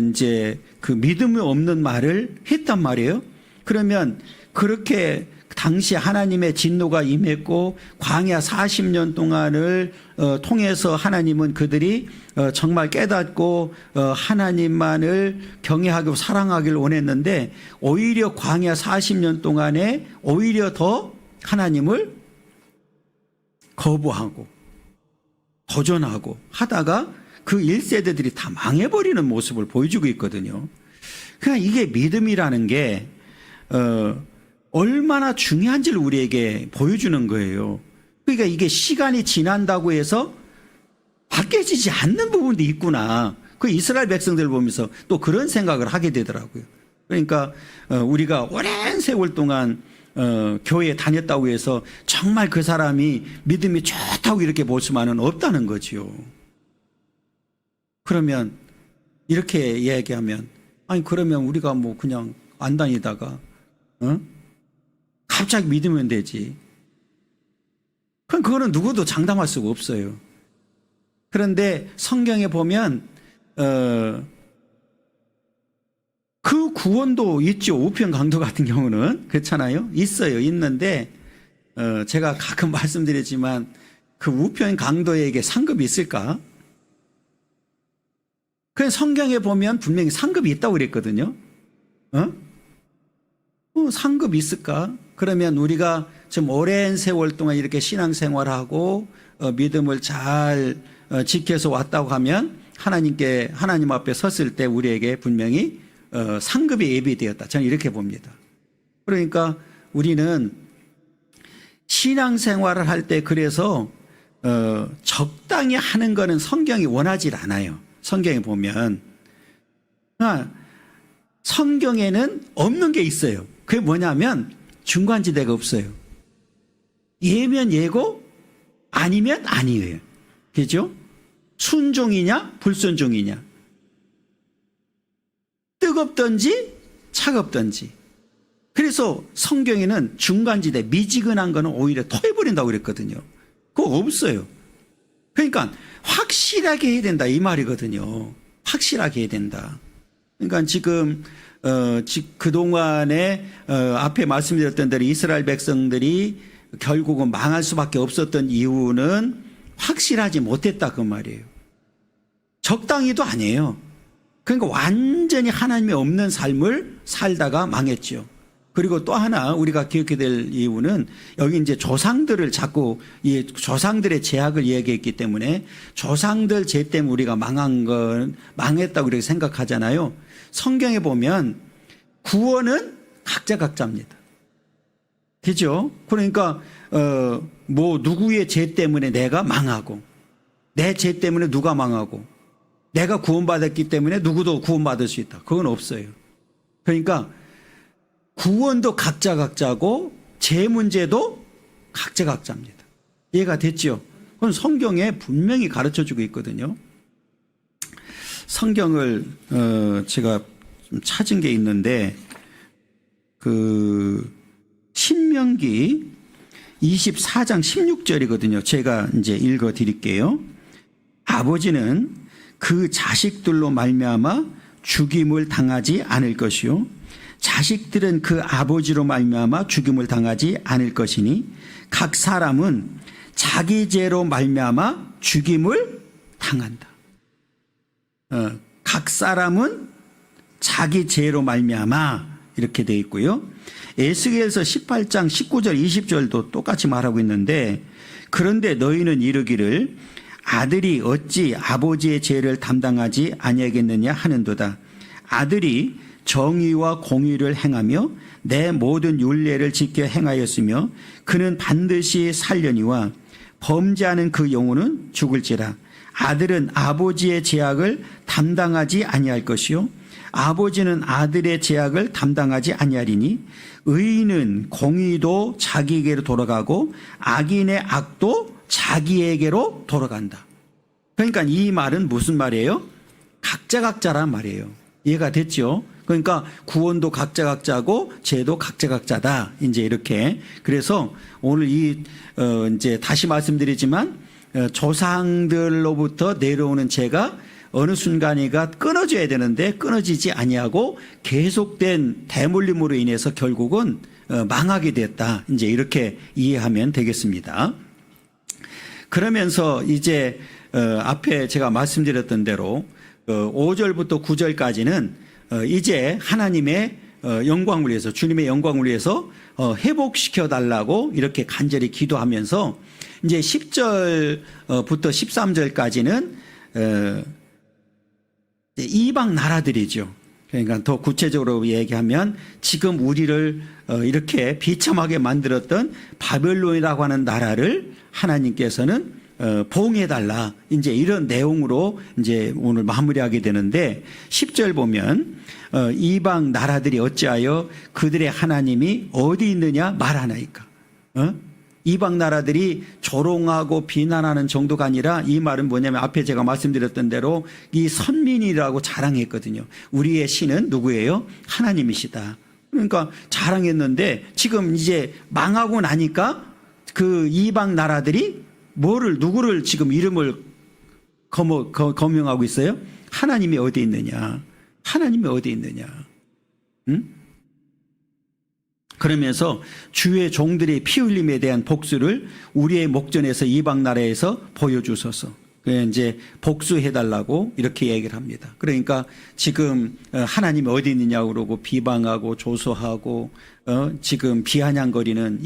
[SPEAKER 1] 이제 그 믿음이 없는 말을 했단 말이에요. 그러면 그렇게 당시 하나님의 진노가 임했고 광야 40년 동안을 통해서 하나님은 그들이 정말 깨닫고 하나님만을 경외하고 사랑하기를 원했는데 오히려 광야 40년 동안에 오히려 더 하나님을 거부하고 도전하고 하다가 그 1세대들이 다 망해버리는 모습을 보여주고 있거든요. 그러니까 이게 믿음이라는 게 얼마나 중요한지를 우리에게 보여주는 거예요. 그러니까 이게 시간이 지난다고 해서 바뀌어지지 않는 부분도 있구나. 그 이스라엘 백성들 보면서 또 그런 생각을 하게 되더라고요. 그러니까 우리가 오랜 세월 동안 교회에 다녔다고 해서 정말 그 사람이 믿음이 좋다고 이렇게 볼 수만은 없다는 거지요. 그러면 이렇게 얘기하면 아니 그러면 우리가 뭐 그냥 안 다니다가 갑자기 믿으면 되지. 그럼 그거는 누구도 장담할 수가 없어요. 그런데 성경에 보면 그 구원도 있죠. 우편 강도 같은 경우는 그렇잖아요. 있어요. 있는데 제가 가끔 말씀드리지만 그 우편 강도에게 상급이 있을까? 그냥 성경에 보면 분명히 상급이 있다고 그랬거든요. 상급이 있을까? 그러면 우리가 좀 오랜 세월 동안 이렇게 신앙생활하고 믿음을 잘 지켜서 왔다고 하면 하나님 앞에 섰을 때 우리에게 분명히 상급이 예비되었다. 저는 이렇게 봅니다. 그러니까 우리는 신앙생활을 할 때 그래서 적당히 하는 거는 성경이 원하지 않아요. 성경에 보면 성경에는 없는 게 있어요. 그게 뭐냐면 중간지대가 없어요. 예면 예고 아니면 아니에요. 그죠? 순종이냐 불순종이냐, 뜨겁든지 차갑든지. 그래서 성경에는 중간지대 미지근한 거는 오히려 토해버린다고 그랬거든요. 그거 없어요. 그러니까 확실하게 해야 된다 이 말이거든요. 확실하게 해야 된다. 그러니까 지금 그동안에 앞에 말씀드렸던 대로 이스라엘 백성들이 결국은 망할 수밖에 없었던 이유는 확실하지 못했다 그 말이에요. 적당히도 아니에요. 그러니까 완전히 하나님이 없는 삶을 살다가 망했죠. 그리고 또 하나 우리가 기억해야 될 이유는 여기 이제 조상들을 자꾸 이 조상들의 죄악을 얘기했기 때문에 조상들 죄 때문에 우리가 망했다고 그렇게 생각하잖아요. 성경에 보면 구원은 각자입니다. 그죠? 그러니까 뭐 누구의 죄 때문에 내가 망하고 내 죄 때문에 누가 망하고 내가 구원받았기 때문에 누구도 구원받을 수 있다. 그건 없어요. 그러니까 구원도 각자고 죄 문제도 각자입니다. 이해가 됐죠? 그건 성경에 분명히 가르쳐주고 있거든요. 성경을 제가 좀 찾은 게 있는데 그 신명기 24장 16절이거든요. 제가 이제 읽어 드릴게요. 아버지는 그 자식들로 말미암아 죽임을 당하지 않을 것이요 자식들은 그 아버지로 말미암아 죽임을 당하지 않을 것이니 각 사람은 자기 죄로 말미암아 죽임을 당한다. 각 사람은 자기 죄로 말미암아 이렇게 되어 있고요. 에스겔서 18장 19절 20절도 똑같이 말하고 있는데 그런데 너희는 이르기를 아들이 어찌 아버지의 죄를 담당하지 아니하겠느냐 하는도다. 아들이 정의와 공의를 행하며 내 모든 율례를 지켜 행하였으며 그는 반드시 살려니와 범죄하는 그 영혼은 죽을지라. 아들은 아버지의 죄악을 담당하지 아니할 것이요 아버지는 아들의 죄악을 담당하지 아니하리니 의인은 공의도 자기에게로 돌아가고 악인의 악도 자기에게로 돌아간다. 그러니까 이 말은 무슨 말이에요? 각자란 말이에요. 이해가 됐죠? 그러니까 구원도 각자고 죄도 각자다. 이제 이렇게. 그래서 오늘 이제 다시 말씀드리지만 조상들로부터 내려오는 죄가 어느 순간이가 끊어져야 되는데 끊어지지 아니하고 계속된 대물림으로 인해서 결국은 망하게 됐다. 이제 이렇게 이해하면 되겠습니다. 그러면서 이제 앞에 제가 말씀드렸던 대로 5절부터 9절까지는 이제 하나님의 영광을 위해서, 주님의 영광을 위해서 회복시켜 달라고 이렇게 간절히 기도하면서 이제 10절부터 13절까지는 이방 나라들이죠. 그러니까 더 구체적으로 얘기하면 지금 우리를 이렇게 비참하게 만들었던 바벨론이라고 하는 나라를 하나님께서는 보응해달라. 이제 이런 내용으로 이제 오늘 마무리하게 되는데 10절 보면 이방 나라들이 어찌하여 그들의 하나님이 어디 있느냐 말하나이까. 이방 나라들이 조롱하고 비난하는 정도가 아니라 이 말은 뭐냐면 앞에 제가 말씀드렸던 대로 이 선민이라고 자랑했거든요. 우리의 신은 누구예요? 하나님이시다. 그러니까 자랑했는데 지금 이제 망하고 나니까 그 이방 나라들이 누구를 지금 이름을 거명하고 있어요? 하나님이 어디 있느냐? 하나님이 어디 있느냐? 응? 그러면서 주의 종들의 피 흘림에 대한 복수를 우리의 목전에서 이방 나라에서 보여주소서. 이제 복수해달라고 이렇게 얘기를 합니다. 그러니까 지금 하나님이 어디 있느냐고 그러고 비방하고 조소하고 지금 비아냥거리는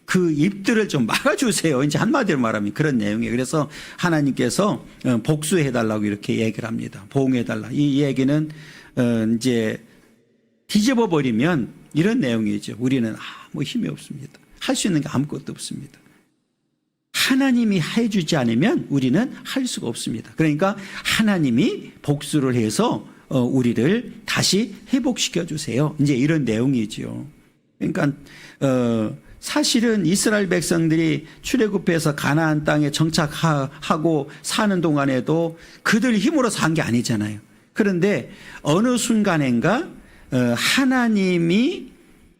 [SPEAKER 1] 그 입들을 좀 막아주세요. 이제 한마디로 말하면 그런 내용이에요. 그래서 하나님께서 복수해달라고 이렇게 얘기를 합니다. 보응해달라. 이 얘기는 이제 뒤집어 버리면 이런 내용이죠. 우리는 아무 힘이 없습니다. 할 수 있는 게 아무것도 없습니다. 하나님이 해주지 않으면 우리는 할 수가 없습니다. 그러니까 하나님이 복수를 해서 우리를 다시 회복시켜 주세요. 이제 이런 내용이죠. 그러니까 사실은 이스라엘 백성들이 출애굽해서 가나안 땅에 정착하고 사는 동안에도 그들 힘으로 산 게 아니잖아요. 그런데 어느 순간인가 하나님이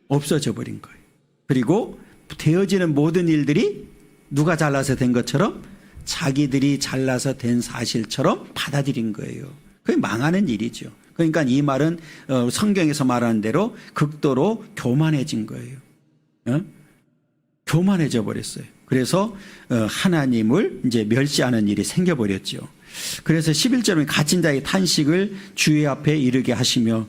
[SPEAKER 1] 없어져 버린 거예요. 그리고 되어지는 모든 일들이 누가 잘나서 된 것처럼 자기들이 잘나서 된 사실처럼 받아들인 거예요. 그게 망하는 일이죠. 그러니까 이 말은 성경에서 말하는 대로 극도로 교만해진 거예요. 교만해져 버렸어요. 그래서 하나님을 이제 멸시하는 일이 생겨버렸죠. 그래서 11절은 갇힌 자의 탄식을 주의 앞에 이르게 하시며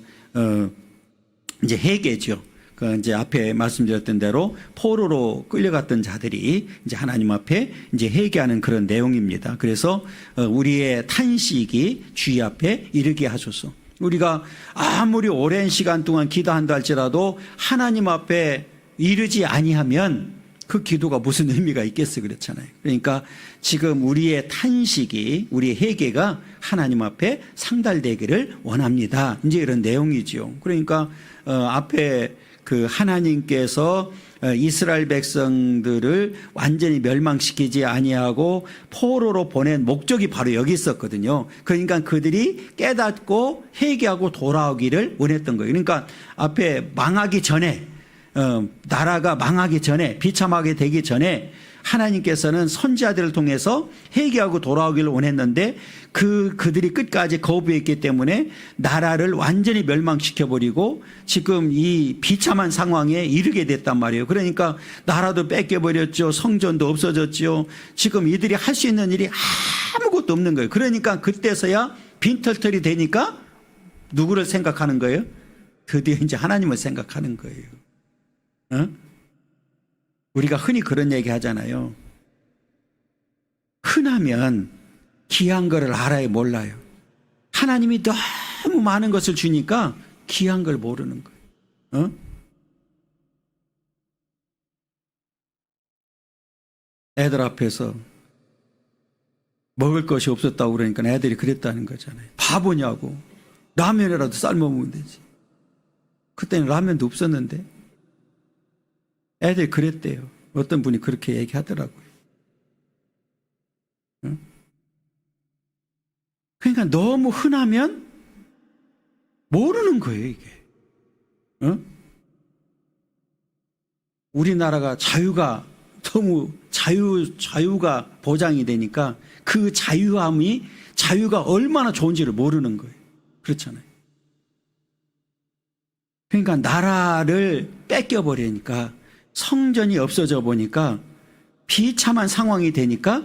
[SPEAKER 1] 이제 회개죠. 그 이제 앞에 말씀드렸던 대로 포로로 끌려갔던 자들이 이제 하나님 앞에 이제 회개하는 그런 내용입니다. 그래서 우리의 탄식이 주의 앞에 이르게 하소서. 우리가 아무리 오랜 시간 동안 기도한다 할지라도 하나님 앞에 이르지 아니하면 그 기도가 무슨 의미가 있겠어, 그렇잖아요. 그러니까 지금 우리의 탄식이, 우리의 회개가 하나님 앞에 상달되기를 원합니다. 이제 이런 내용이죠. 그러니까 앞에 그 하나님께서 이스라엘 백성들을 완전히 멸망시키지 아니하고 포로로 보낸 목적이 바로 여기 있었거든요. 그러니까 그들이 깨닫고 회개하고 돌아오기를 원했던 거예요. 그러니까 앞에 망하기 전에, 나라가 망하기 전에, 비참하게 되기 전에 하나님께서는 선지자들을 통해서 회개하고 돌아오기를 원했는데 그들이 끝까지 거부했기 때문에 나라를 완전히 멸망시켜버리고 지금 이 비참한 상황에 이르게 됐단 말이에요. 그러니까 나라도 뺏겨버렸죠. 성전도 없어졌죠. 지금 이들이 할 수 있는 일이 아무것도 없는 거예요. 그러니까 그때서야 빈털털이 되니까 누구를 생각하는 거예요? 드디어 이제 하나님을 생각하는 거예요. 우리가 흔히 그런 얘기 하잖아요. 흔하면 귀한 거를 알아야 몰라요. 하나님이 너무 많은 것을 주니까 귀한 걸 모르는 거예요. 애들 앞에서 먹을 것이 없었다고 그러니까 애들이 그랬다는 거잖아요. 바보냐고. 라면이라도 삶아 먹으면 되지. 그때는 라면도 없었는데 애들이 그랬대요. 어떤 분이 그렇게 얘기하더라고요. 그러니까 너무 흔하면 모르는 거예요, 이게. 우리나라가 자유가 너무 자유가 보장이 되니까 그 자유가 얼마나 좋은지를 모르는 거예요. 그렇잖아요. 그러니까 나라를 뺏겨버리니까 성전이 없어져 보니까 비참한 상황이 되니까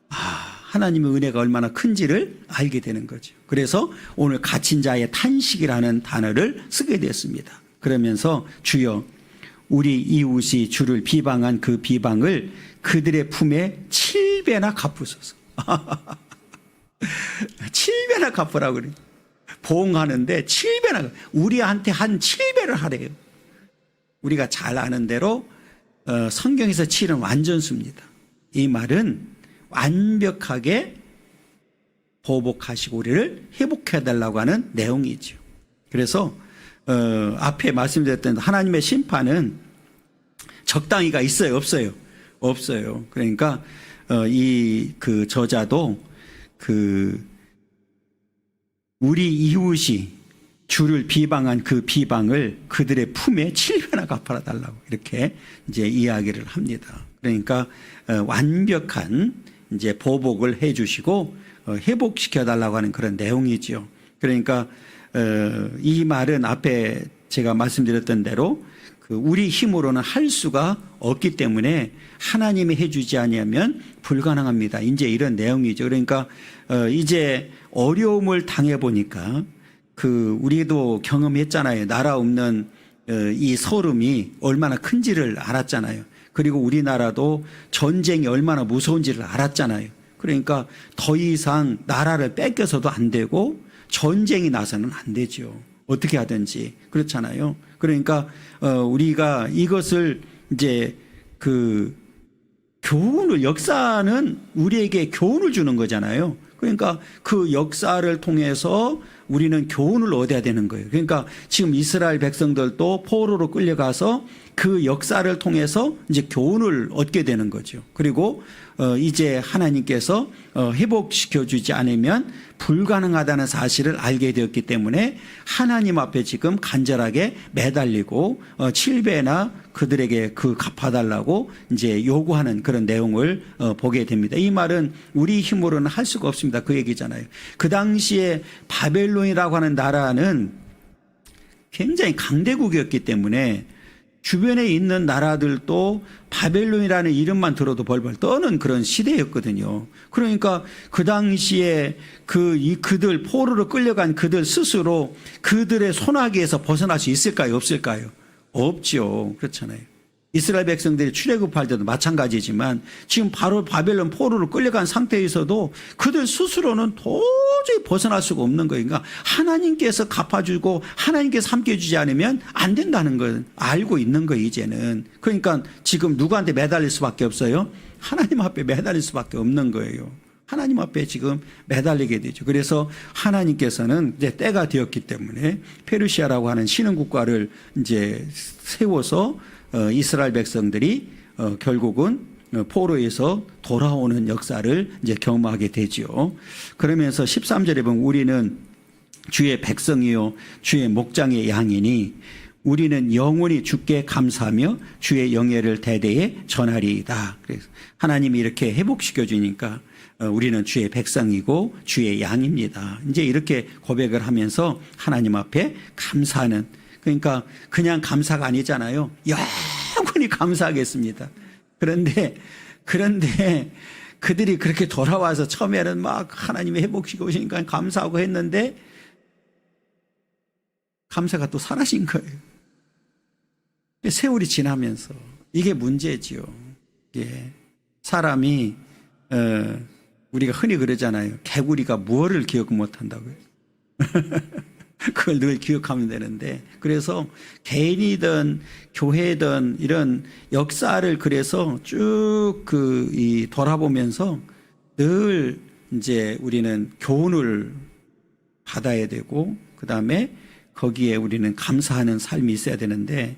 [SPEAKER 1] 하나님의 은혜가 얼마나 큰지를 알게 되는 거죠. 그래서 오늘 갇힌 자의 탄식이라는 단어를 쓰게 됐습니다. 그러면서 주여 우리 이웃이 주를 비방한 그 비방을 그들의 품에 7배나 갚으소서. 7배나 갚으라고 그래요. 보응하는데 7배나, 우리한테 한 7배를 하래요. 우리가 잘 아는 대로 성경에서 7은 완전수입니다. 이 말은 완벽하게 보복하시고 우리를 회복해달라고 하는 내용이죠. 그래서 앞에 말씀드렸던 하나님의 심판은 적당히가 있어요, 없어요? 없어요. 그러니까 그 저자도 우리 이웃이 주를 비방한 그 비방을 그들의 품에 7배나 갚아 달라고 이렇게 이제 이야기를 합니다. 그러니까 완벽한 이제 보복을 해 주시고 회복시켜 달라고 하는 그런 내용이죠. 그러니까 이 말은 앞에 제가 말씀드렸던 대로 우리 힘으로는 할 수가 없기 때문에 하나님이 해주지 아니하면 불가능합니다. 이제 이런 내용이죠. 그러니까 이제 어려움을 당해 보니까 우리도 경험했잖아요. 나라 없는 이 서름이 얼마나 큰지를 알았잖아요. 그리고 우리나라도 전쟁이 얼마나 무서운지를 알았잖아요. 그러니까 더 이상 나라를 뺏겨서도 안 되고 전쟁이 나서는 안 되죠. 어떻게 하든지. 그렇잖아요. 그러니까 우리가 이것을 이제 역사는 우리에게 교훈을 주는 거잖아요. 그러니까 그 역사를 통해서 우리는 교훈을 얻어야 되는 거예요. 그러니까 지금 이스라엘 백성들도 포로로 끌려가서 그 역사를 통해서 이제 교훈을 얻게 되는 거죠. 그리고 이제 하나님께서 회복시켜 주지 않으면 불가능하다는 사실을 알게 되었기 때문에 하나님 앞에 지금 간절하게 매달리고 7배나 그들에게 갚아달라고 이제 요구하는 그런 내용을 보게 됩니다. 이 말은 우리 힘으로는 할 수가 없습니다. 그 얘기잖아요. 그 당시에 바벨론이라고 하는 나라는 굉장히 강대국이었기 때문에 주변에 있는 나라들도 바벨론이라는 이름만 들어도 벌벌 떠는 그런 시대였거든요. 그러니까 그 당시에 그들 포로로 끌려간 그들 스스로 그들의 손아귀에서 벗어날 수 있을까요? 없을까요? 없죠. 그렇잖아요. 이스라엘 백성들이 출애굽할 때도 마찬가지지만 지금 바로 바벨론 포로로 끌려간 상태에서도 그들 스스로는 도저히 벗어날 수가 없는 거예요. 그러니까 하나님께서 갚아주고 하나님께서 함께 해주지 않으면 안 된다는 걸 알고 있는 거예요, 이제는. 그러니까 지금 누구한테 매달릴 수밖에 없어요? 하나님 앞에 매달릴 수밖에 없는 거예요. 하나님 앞에 지금 매달리게 되죠. 그래서 하나님께서는 이제 때가 되었기 때문에 페르시아라고 하는 신흥 국가를 이제 세워서 이스라엘 백성들이 결국은 포로에서 돌아오는 역사를 이제 경험하게 되죠. 그러면서 13절에 보면 우리는 주의 백성이요 주의 목장의 양이니 우리는 영원히 주께 감사하며 주의 영예를 대대에 전하리이다. 그래서 하나님이 이렇게 회복시켜 주니까 우리는 주의 백성이고 주의 양입니다. 이제 이렇게 고백을 하면서 하나님 앞에 감사하는, 그러니까 그냥 감사가 아니잖아요. 영원히 감사하겠습니다. 그런데 그들이 그렇게 돌아와서 처음에는 막 하나님이 회복시켜 오시니까 감사하고 했는데 감사가 또 사라진 거예요. 세월이 지나면서 이게 문제지요. 예. 사람이 우리가 흔히 그러잖아요. 개구리가 무엇을 기억 못한다고요. 그걸 늘 기억하면 되는데, 그래서 개인이든 교회든 이런 역사를 그래서 쭉 돌아보면서 늘 이제 우리는 교훈을 받아야 되고, 그 다음에 거기에 우리는 감사하는 삶이 있어야 되는데,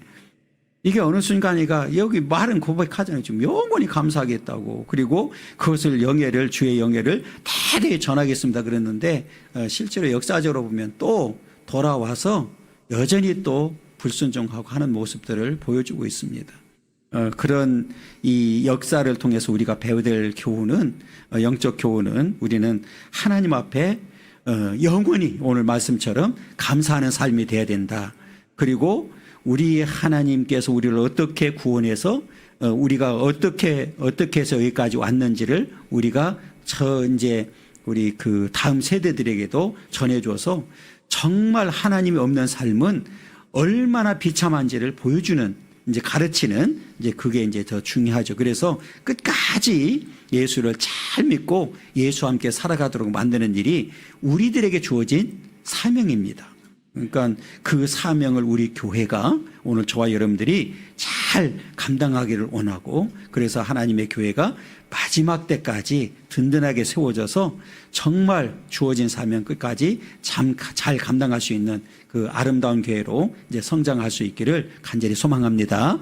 [SPEAKER 1] 이게 어느 순간이가 여기 말은 고백하잖아요. 지금 영원히 감사하겠다고. 그리고 그것을 주의 영예를 대대히 전하겠습니다. 그랬는데 실제로 역사적으로 보면 또 돌아와서 여전히 또 불순종하고 하는 모습들을 보여주고 있습니다. 그런 이 역사를 통해서 우리가 배워야 될 교훈은, 영적 교훈은 우리는 하나님 앞에 영원히 오늘 말씀처럼 감사하는 삶이 돼야 된다. 그리고 우리 하나님께서 우리를 어떻게 구원해서 우리가 어떻게 해서 여기까지 왔는지를 우리가 이제 우리 그 다음 세대들에게도 전해줘서 정말 하나님이 없는 삶은 얼마나 비참한지를 보여주는, 이제 가르치는, 이제 그게 이제 더 중요하죠. 그래서 끝까지 예수를 잘 믿고 예수와 함께 살아가도록 만드는 일이 우리들에게 주어진 사명입니다. 그러니까 그 사명을 우리 교회가 오늘 저와 여러분들이 잘 감당하기를 원하고, 그래서 하나님의 교회가 마지막 때까지 든든하게 세워져서 정말 주어진 사명 끝까지 잘 감당할 수 있는 그 아름다운 교회로 이제 성장할 수 있기를 간절히 소망합니다.